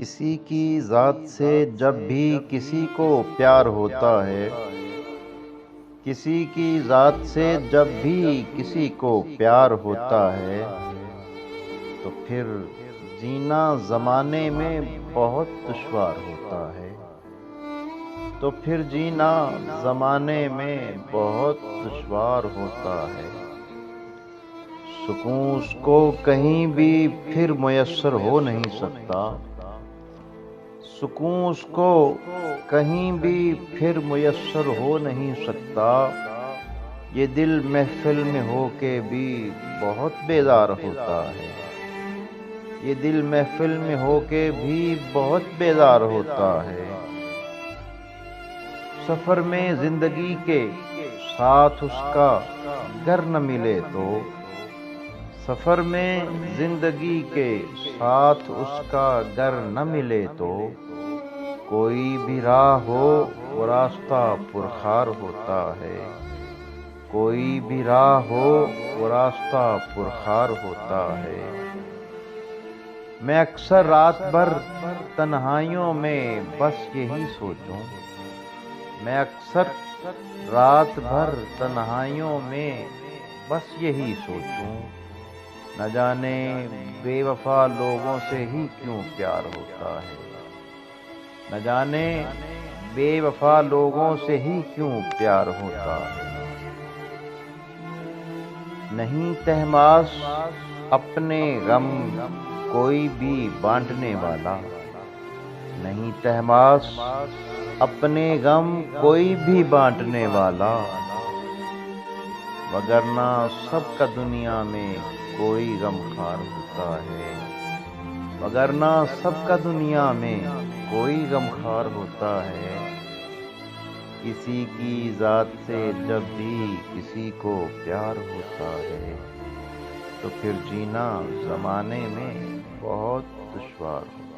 کسی کی ذات سے جب بھی کسی کو پیار ہوتا ہے، کسی کی ذات سے جب بھی کسی کو پیار ہوتا ہے، تو پھر جینا زمانے میں بہت دشوار ہوتا ہے، تو پھر جینا زمانے میں بہت دشوار ہوتا ہے۔ سکون اس کو کہیں بھی پھر میسر ہو نہیں سکتا، سکون اس کو کہیں بھی پھر میسر ہو نہیں سکتا۔ یہ دل محفل میں ہو کے بھی بہت بیدار ہوتا ہے، یہ دل محفل میں ہو کے بھی بہت بیدار ہوتا ہے۔ سفر میں زندگی کے ساتھ اس کا گر نہ ملے تو، سفر میں زندگی کے ساتھ اس کا گر نہ ملے تو، کوئی بھی راہ ہو وہ راستہ پرخار ہوتا ہے، کوئی بھی راہ ہو وہ راستہ پرخار ہوتا ہے۔ میں اکثر رات بھر تنہائیوں میں بس یہی سوچوں، میں اکثر رات بھر تنہائیوں میں بس یہی سوچوں، نہ جانے بے وفا لوگوں سے ہی کیوں پیار ہوتا ہے، نہ جانے بے وفا لوگوں سے ہی کیوں پیار ہوتا ہے۔ نہیں تہماس اپنے غم کوئی بھی بانٹنے والا، نہیں تہماس اپنے غم کوئی بھی بانٹنے والا، وگرنہ سب کا دنیا میں کوئی غم خوار ہوتا ہے، وگرنہ سب کا دنیا میں کوئی غم خوار ہوتا ہے۔ کسی کی ذات سے جب بھی کسی کو پیار ہوتا ہے، تو پھر جینا زمانے میں بہت دشوار ہوتا ہے۔